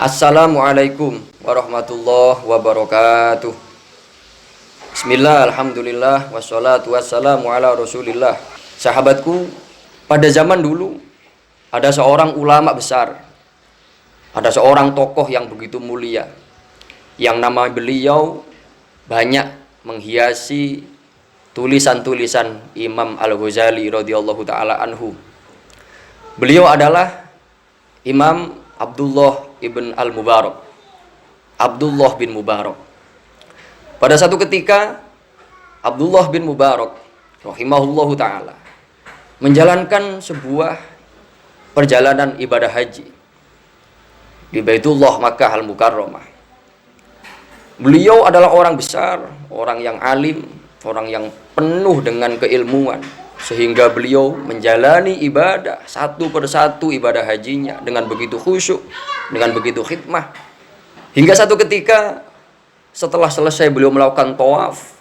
Assalamualaikum warahmatullahi wabarakatuh. Bismillah, alhamdulillah, wassalatu wassalamu ala rasulillah. Sahabatku, pada zaman dulu ada seorang ulama besar, ada seorang tokoh yang begitu mulia, yang nama beliau banyak menghiasi tulisan-tulisan Imam Al-Ghazali radhiyallahu ta'ala anhu. Beliau adalah Imam Abdullah ibn Al-Mubarak, Abdullah bin Mubarak. Pada satu ketika Abdullah bin Mubarak rahimahullahu ta'ala menjalankan sebuah perjalanan ibadah haji di Baitullah Makkah Al-Mukarramah. Beliau adalah orang besar, orang yang alim, orang yang penuh dengan keilmuan, sehingga beliau menjalani ibadah satu persatu ibadah hajinya dengan begitu khusyuk, dengan begitu khidmah. Hingga satu ketika setelah selesai beliau melakukan tawaf,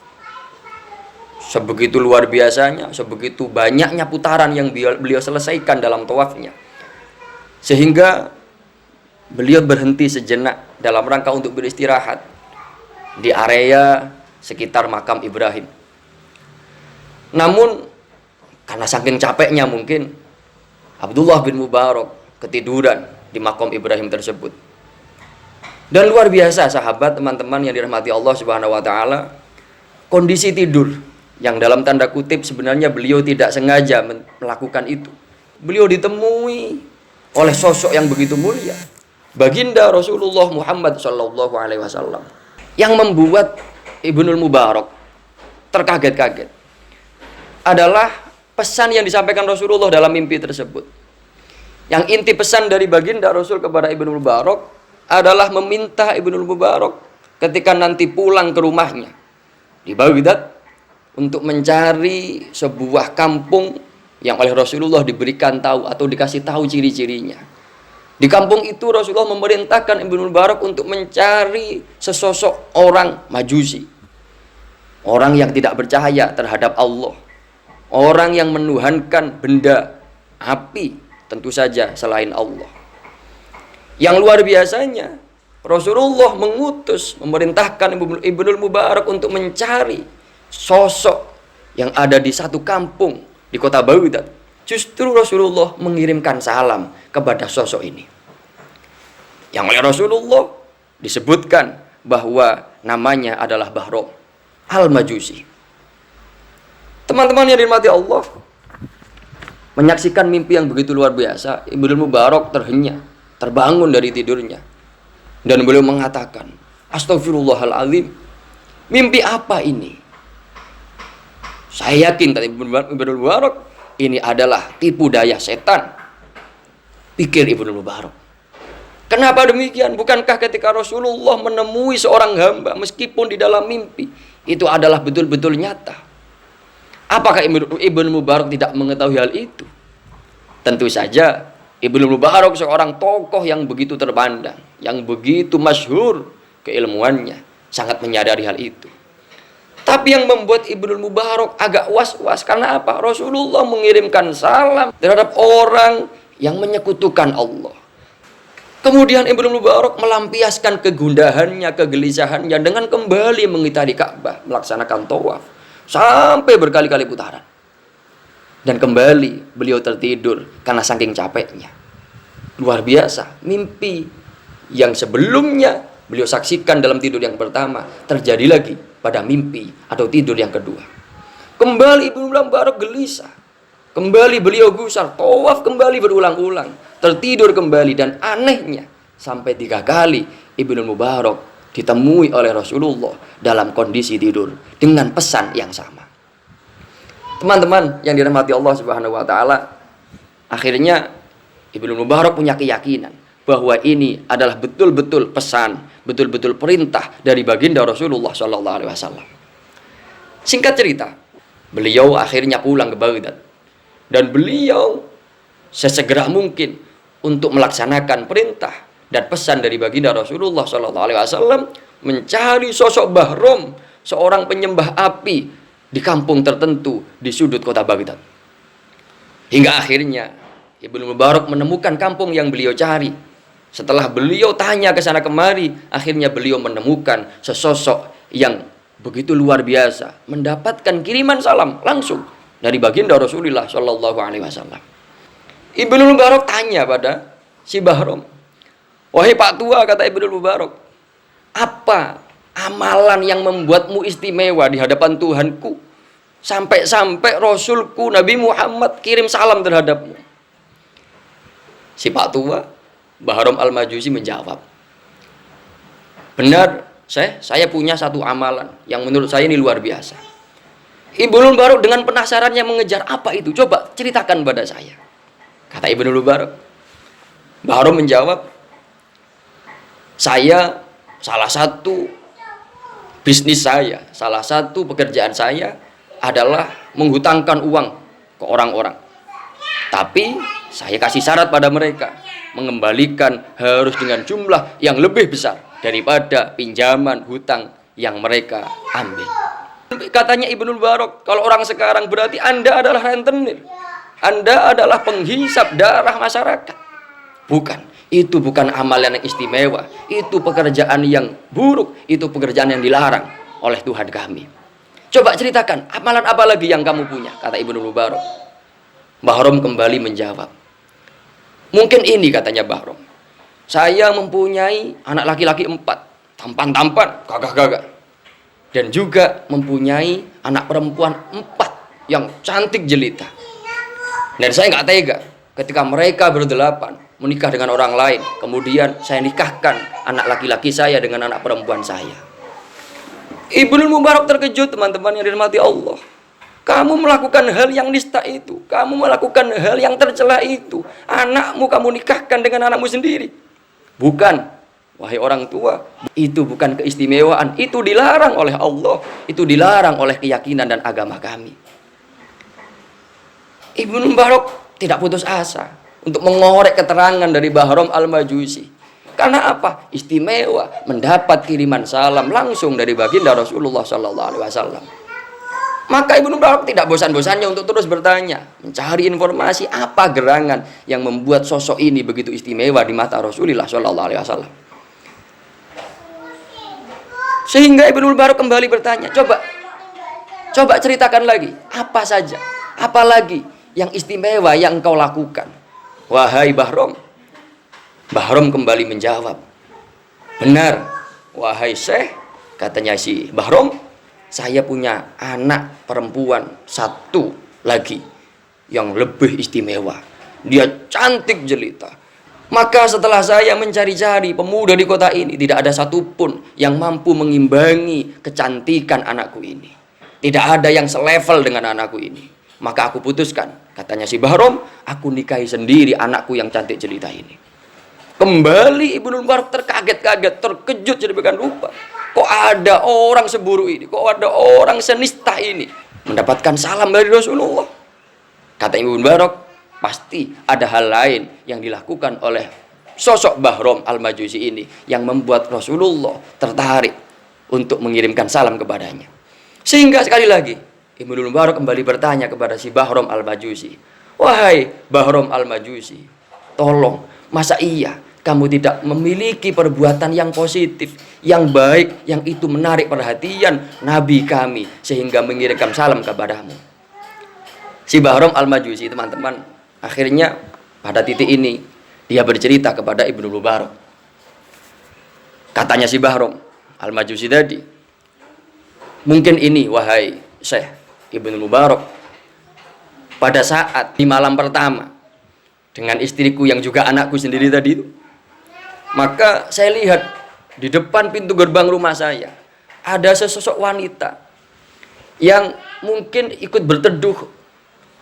sebegitu luar biasanya, sebegitu banyaknya putaran yang beliau selesaikan dalam tawafnya, sehingga beliau berhenti sejenak dalam rangka untuk beristirahat di area sekitar makam Ibrahim. Namun karena saking capeknya mungkin Abdullah bin Mubarak ketiduran di makam Ibrahim tersebut. Dan luar biasa sahabat, teman-teman yang dirahmati Allah Subhanahu wa taala, kondisi tidur yang dalam tanda kutip sebenarnya beliau tidak sengaja melakukan itu. Beliau ditemui oleh sosok yang begitu mulia, baginda Rasulullah Muhammad sallallahu alaihi wasallam, yang membuat Ibnul Mubarak terkaget-kaget adalah pesan yang disampaikan Rasulullah dalam mimpi tersebut. Yang inti pesan dari baginda Rasul kepada Ibnul Mubarak adalah meminta Ibnul Mubarak ketika nanti pulang ke rumahnya di Baghdad untuk mencari sebuah kampung yang oleh Rasulullah diberikan tahu atau dikasih tahu ciri-cirinya. Di kampung itu Rasulullah memerintahkan Ibnul Mubarak untuk mencari sesosok orang Majusi, orang yang tidak percaya terhadap Allah, orang yang menuhankan benda api tentu saja selain Allah. Yang luar biasanya, Rasulullah memerintahkan Ibnul Mubarak untuk mencari sosok yang ada di satu kampung di kota Baghdad. Justru Rasulullah mengirimkan salam kepada sosok ini, yang oleh Rasulullah disebutkan bahwa namanya adalah Bahram Al-Majusi. Teman-teman yang dirahmati Allah, menyaksikan mimpi yang begitu luar biasa, Ibnul Mubarak terbangun dari tidurnya, dan beliau mengatakan, "Astaghfirullahaladzim, mimpi apa ini?" Saya yakin tadi Ibnul Mubarak, ini adalah tipu daya setan, pikir Ibnul Mubarak. Kenapa demikian? Bukankah ketika Rasulullah menemui seorang hamba meskipun di dalam mimpi itu adalah betul-betul nyata? Apakah Ibnu Mubarak tidak mengetahui hal itu? Tentu saja Ibnu Mubarak seorang tokoh yang begitu terpandang, yang begitu masyhur keilmuannya, sangat menyadari hal itu. Tapi yang membuat Ibnu Mubarak agak was-was karena apa? Rasulullah mengirimkan salam terhadap orang yang menyekutukan Allah. Kemudian Ibnu Mubarak melampiaskan kegundahannya, kegelisahannya dengan kembali mengitari Ka'bah, melaksanakan tawaf sampai berkali-kali putaran. Dan kembali beliau tertidur karena saking capeknya. Luar biasa, mimpi yang sebelumnya beliau saksikan dalam tidur yang pertama terjadi lagi pada mimpi atau tidur yang kedua. Kembali Ibnu Mubarak gelisah, kembali beliau gusar, tawaf kembali berulang-ulang, tertidur kembali, dan anehnya sampai 3 kali Ibnu Mubarak ditemui oleh Rasulullah dalam kondisi tidur dengan pesan yang sama. Teman-teman yang dirahmati Allah Subhanahu wa taala, akhirnya Ibnu Mubarak punya keyakinan bahwa ini adalah betul-betul pesan, betul-betul perintah dari baginda Rasulullah sallallahu alaihi wasallam. Singkat cerita, beliau akhirnya pulang ke Baghdad, dan beliau sesegera mungkin untuk melaksanakan perintah dan pesan dari baginda Rasulullah sallallahu alaihi wasallam mencari sosok Bahram, seorang penyembah api di kampung tertentu di sudut kota Baghdad. Hingga akhirnya Ibnu Mubarak menemukan kampung yang beliau cari. Setelah beliau tanya ke sana kemari, akhirnya beliau menemukan sesosok yang begitu luar biasa, mendapatkan kiriman salam langsung dari baginda Rasulullah Shallallahu Alaihi Wasallam. Ibnu Mubarak tanya pada si Bahram, wahai Pak Tua, kata Ibnu Mubarak, apa amalan yang membuatmu istimewa di hadapan Tuhanku, sampai-sampai Rasulku Nabi Muhammad kirim salam terhadapmu? Si Pak Tua Bahram Al-Majusi menjawab, benar, saya punya satu amalan yang menurut saya ini luar biasa. Ibnu Mubarak dengan penasarannya mengejar, apa itu? Coba ceritakan pada saya. Kata Ibnu Mubarak. Bahram menjawab, saya salah satu bisnis saya, salah satu pekerjaan saya adalah menghutangkan uang ke orang-orang. Tapi saya kasih syarat pada mereka, mengembalikan harus dengan jumlah yang lebih besar daripada pinjaman hutang yang mereka ambil. Katanya Ibnu Mubarak, kalau orang sekarang berarti Anda adalah rentenir, Anda adalah penghisap darah masyarakat. Bukan, itu bukan amalan yang istimewa, itu pekerjaan yang buruk, itu pekerjaan yang dilarang oleh Tuhan kami. Coba ceritakan, amalan apa lagi yang kamu punya? Kata Ibnu Mubarak. Bahram kembali menjawab, mungkin ini, katanya Bahram, saya mempunyai anak laki-laki 4, tampan-tampan, gagah-gagah, dan juga mempunyai anak perempuan 4 yang cantik jelita. Dan saya nggak tega ketika mereka berdelapan menikah dengan orang lain, kemudian saya nikahkan anak laki-laki saya dengan anak perempuan saya. Ibnu Mubarak terkejut, teman-teman yang dirahmati Allah. Kamu melakukan hal yang nista itu, kamu melakukan hal yang tercela itu, anakmu kamu nikahkan dengan anakmu sendiri. Bukan, wahai orang tua, itu bukan keistimewaan, itu dilarang oleh Allah, itu dilarang oleh keyakinan dan agama kami. Ibnu Mubarak tidak putus asa untuk mengorek keterangan dari Bahram Al-Majusi. Karena apa? Istimewa, mendapat kiriman salam langsung dari baginda Rasulullah Sallallahu Alaihi Wasallam. Maka Ibnu Mubarak tidak bosan-bosannya untuk terus bertanya, mencari informasi apa gerangan yang membuat sosok ini begitu istimewa di mata Rasulullah Sallallahu Alaihi Wasallam. Sehingga Ibnu Mubarak kembali bertanya, coba ceritakan lagi, apa saja, apa lagi yang istimewa yang engkau lakukan, wahai Bahram. Bahram kembali menjawab, benar, wahai Syekh, katanya si Bahram, saya punya anak perempuan 1 lagi yang lebih istimewa. Dia cantik jelita. Maka setelah saya mencari-cari pemuda di kota ini, tidak ada satupun yang mampu mengimbangi kecantikan anakku ini. Tidak ada yang selevel dengan anakku ini. Maka aku putuskan, katanya si Bahram, aku nikahi sendiri anakku yang cantik jelita ini. Kembali Ibnu Mubarak terkaget-kaget, terkejut sedemikian rupa. Kok ada orang seburuk ini? Kok ada orang senista ini mendapatkan salam dari Rasulullah? Kata Ibnu Mubarak, pasti ada hal lain yang dilakukan oleh sosok Bahram Al-Majusi ini yang membuat Rasulullah tertarik untuk mengirimkan salam kepadanya. Sehingga sekali lagi Ibnu Mubarak kembali bertanya kepada si Bahram Al-Majusi, wahai Bahram Al-Majusi, tolong, masa iya kamu tidak memiliki perbuatan yang positif, yang baik, yang itu menarik perhatian Nabi kami sehingga mengirimkan salam kepadamu? Si Bahram Al-Majusi, teman-teman, akhirnya pada titik ini dia bercerita kepada Ibnu Mubarak. Katanya si Bahram Al-Majusi tadi, mungkin ini, wahai Syekh Ibnu Mubarak, pada saat di malam pertama dengan istriku yang juga anakku sendiri tadi itu, maka saya lihat di depan pintu gerbang rumah saya ada sesosok wanita yang mungkin ikut berteduh,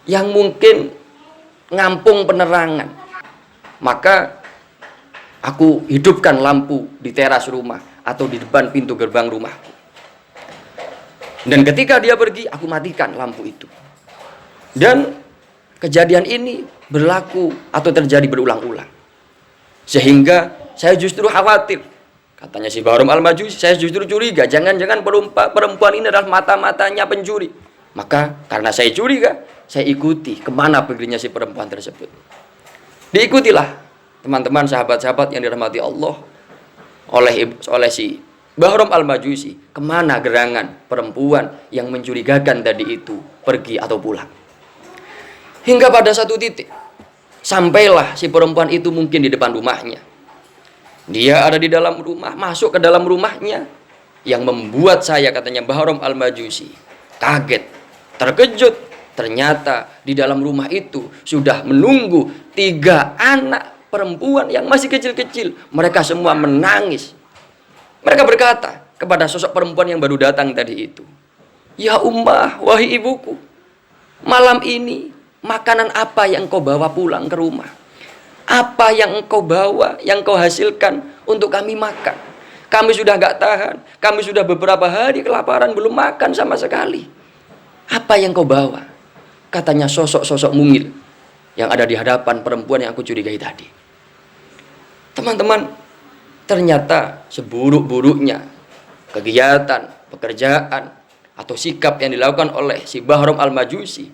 yang mungkin ngampung penerangan. Maka aku hidupkan lampu di teras rumah atau di depan pintu gerbang rumahku. Dan ketika dia pergi, aku matikan lampu itu. Dan kejadian ini berlaku atau terjadi berulang-ulang. Sehingga saya justru khawatir. Katanya si Bahram Al-Majusi, saya justru curiga, jangan-jangan perempuan ini adalah mata-matanya pencuri. Maka karena saya curiga, saya ikuti kemana perginya si perempuan tersebut. Diikutilah teman-teman sahabat-sahabat yang dirahmati Allah, oleh si Bahram Al-Majusi, kemana gerangan perempuan yang mencurigakan tadi itu pergi atau pulang. Hingga pada satu titik, sampailah si perempuan itu mungkin di depan rumahnya. Dia ada di dalam rumah, masuk ke dalam rumahnya, yang membuat saya, katanya Bahram Al-Majusi, kaget, terkejut. Ternyata di dalam rumah itu sudah menunggu 3 anak perempuan yang masih kecil-kecil. Mereka semua menangis. Mereka berkata kepada sosok perempuan yang baru datang tadi itu, "Ya Ummah, wahai ibuku, malam ini makanan apa yang kau bawa pulang ke rumah? Apa yang engkau bawa, yang kau hasilkan untuk kami makan? Kami sudah gak tahan, kami sudah beberapa hari kelaparan, belum makan sama sekali. Apa yang kau bawa?" Katanya sosok-sosok mungil yang ada di hadapan perempuan yang aku curigai tadi. Teman-teman, ternyata seburuk-buruknya kegiatan, pekerjaan, atau sikap yang dilakukan oleh si Bahram Al-Majusi,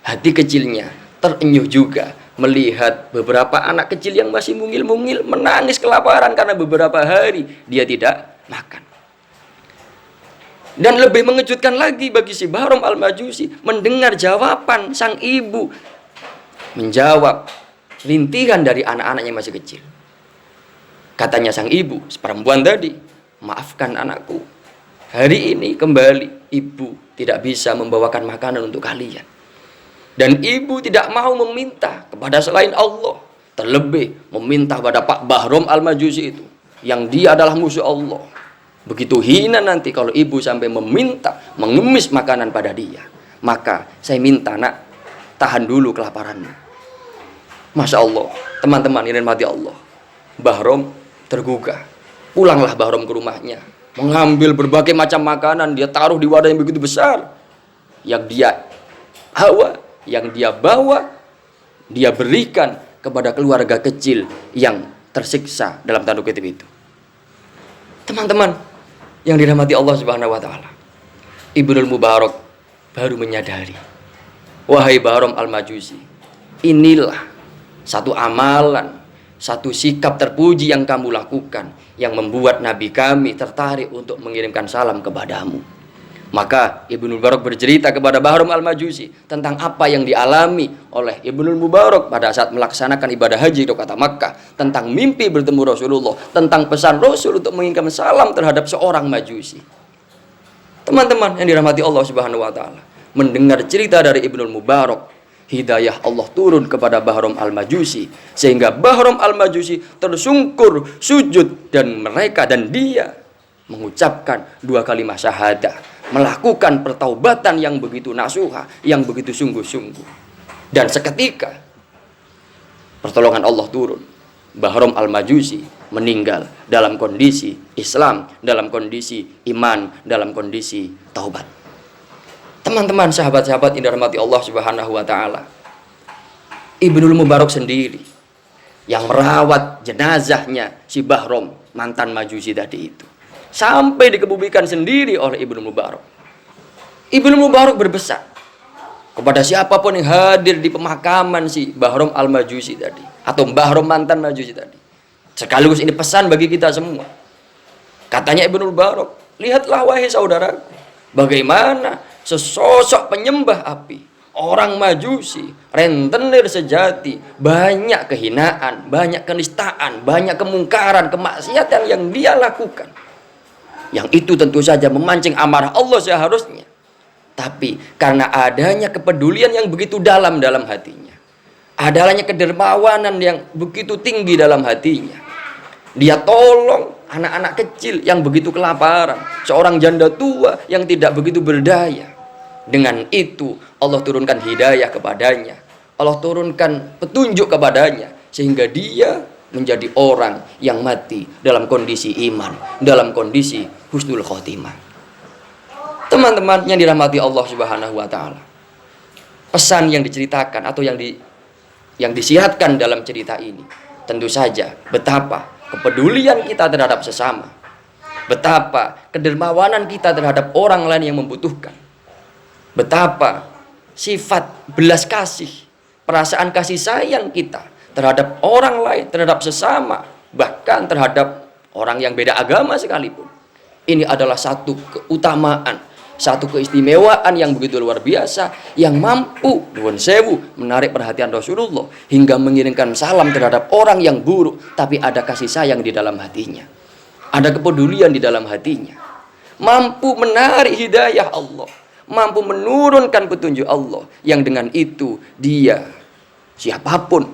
hati kecilnya terenyuh juga melihat beberapa anak kecil yang masih mungil-mungil menangis kelaparan karena beberapa hari dia tidak makan. Dan lebih mengejutkan lagi bagi si Bahram Al-Majusi mendengar jawaban sang ibu, menjawab rintihan dari anak-anaknya yang masih kecil. Katanya sang ibu, perempuan tadi, "Maafkan anakku, hari ini kembali ibu tidak bisa membawakan makanan untuk kalian. Dan ibu tidak mau meminta kepada selain Allah, terlebih meminta pada Pak Bahram Al-Majusi itu, yang dia adalah musuh Allah. Begitu hina nanti kalau ibu sampai meminta, mengemis makanan pada dia. Maka saya minta, nak, tahan dulu kelaparanmu." Masya Allah, teman-teman yang dirahmati Allah, Bahram tergugah. Pulanglah Bahram ke rumahnya, mengambil berbagai macam makanan, dia taruh di wadah yang begitu besar. Yang dia hawa, yang dia bawa, dia berikan kepada keluarga kecil yang tersiksa dalam tanda kutip itu. Teman-teman yang dirahmati Allah Subhanahu wa taala, Ibnul Mubarak baru menyadari, wahai Bahram Al-Majusi, inilah satu amalan, satu sikap terpuji yang kamu lakukan yang membuat Nabi kami tertarik untuk mengirimkan salam kepadamu. Maka Ibnul Mubarak bercerita kepada Bahram Al-Majusi tentang apa yang dialami oleh Ibnul Mubarak pada saat melaksanakan ibadah haji di kota Makkah, tentang mimpi bertemu Rasulullah, tentang pesan Rasul untuk mengirimkan salam terhadap seorang Majusi. Teman-teman yang dirahmati Allah Subhanahu wa taala, mendengar cerita dari Ibnul Mubarak, hidayah Allah turun kepada Bahram Al-Majusi, sehingga Bahram Al-Majusi tersungkur sujud, dan mereka dan dia mengucapkan 2 kalimat syahadah, melakukan pertaubatan yang begitu nasuha, yang begitu sungguh-sungguh. Dan seketika pertolongan Allah turun. Bahram Al-Majusi meninggal dalam kondisi Islam, dalam kondisi iman, dalam kondisi taubat. Teman-teman sahabat-sahabat yang dirahmati Allah Subhanahu wa taala, Ibnul Mubarak sendiri yang merawat jenazahnya si Bahram, mantan Majusi tadi itu, sampai dikebumikan sendiri oleh Ibnu Mubarak. Ibnu Mubarak berpesan kepada siapapun yang hadir di pemakaman si Bahram Al-Majusi tadi, atau Bahram mantan Majusi tadi, sekaligus ini pesan bagi kita semua. Katanya Ibnu Mubarak, lihatlah wahai saudaraku, bagaimana sesosok penyembah api, orang Majusi, rentenir sejati, banyak kehinaan, banyak kenistaan, banyak kemungkaran, kemaksiatan yang dia lakukan. Yang itu tentu saja memancing amarah Allah seharusnya. Tapi karena adanya kepedulian yang begitu dalam hatinya, adanya kedermawanan yang begitu tinggi dalam hatinya, dia tolong anak-anak kecil yang begitu kelaparan, seorang janda tua yang tidak begitu berdaya. Dengan itu Allah turunkan hidayah kepadanya, Allah turunkan petunjuk kepadanya, sehingga dia menjadi orang yang mati dalam kondisi iman, dalam kondisi husnul khotimah. Teman-teman yang dirahmati Allah Subhanahu wa taala, pesan yang diceritakan atau yang disihatkan dalam cerita ini, tentu saja betapa kepedulian kita terhadap sesama, betapa kedermawanan kita terhadap orang lain yang membutuhkan, betapa sifat belas kasih, perasaan kasih sayang kita terhadap orang lain, terhadap sesama, bahkan terhadap orang yang beda agama sekalipun. Ini adalah satu keutamaan, satu keistimewaan yang begitu luar biasa, yang mampu nuwun sewu menarik perhatian Rasulullah hingga mengirimkan salam terhadap orang yang buruk, tapi ada kasih sayang di dalam hatinya, ada kepedulian di dalam hatinya, mampu menarik hidayah Allah, mampu menurunkan petunjuk Allah, yang dengan itu dia, siapapun,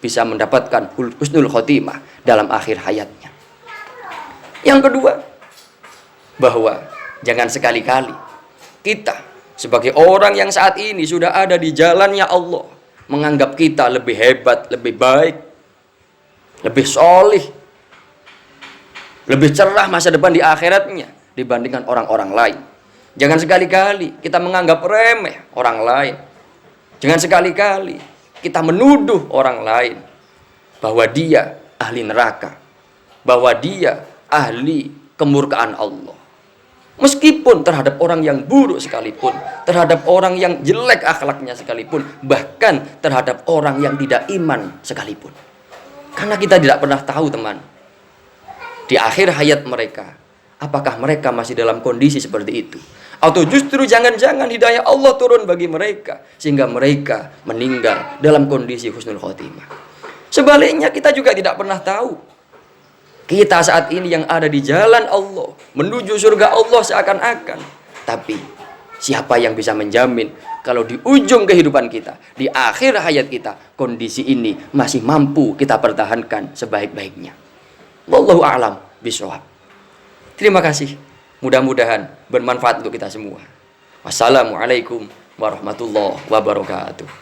bisa mendapatkan husnul khotimah dalam akhir hayatnya. Yang kedua, bahwa jangan sekali-kali kita sebagai orang yang saat ini sudah ada di jalannya Allah menganggap kita lebih hebat, lebih baik, lebih solih, lebih cerah masa depan di akhiratnya dibandingkan orang-orang lain. Jangan sekali-kali kita menganggap remeh orang lain. Jangan sekali-kali kita menuduh orang lain bahwa dia ahli neraka, bahwa dia ahli kemurkaan Allah. Meskipun terhadap orang yang buruk sekalipun, terhadap orang yang jelek akhlaknya sekalipun, bahkan terhadap orang yang tidak iman sekalipun. Karena kita tidak pernah tahu, teman, di akhir hayat mereka, apakah mereka masih dalam kondisi seperti itu, atau justru jangan-jangan hidayah Allah turun bagi mereka sehingga mereka meninggal dalam kondisi husnul khotimah. Sebaliknya, kita juga tidak pernah tahu kita saat ini yang ada di jalan Allah menuju surga Allah seakan-akan, tapi siapa yang bisa menjamin kalau di ujung kehidupan kita, di akhir hayat kita, kondisi ini masih mampu kita pertahankan sebaik-baiknya. Wallahu a'lam bishawab. Terima kasih. Mudah-mudahan bermanfaat untuk kita semua. Wassalamualaikum warahmatullahi wabarakatuh.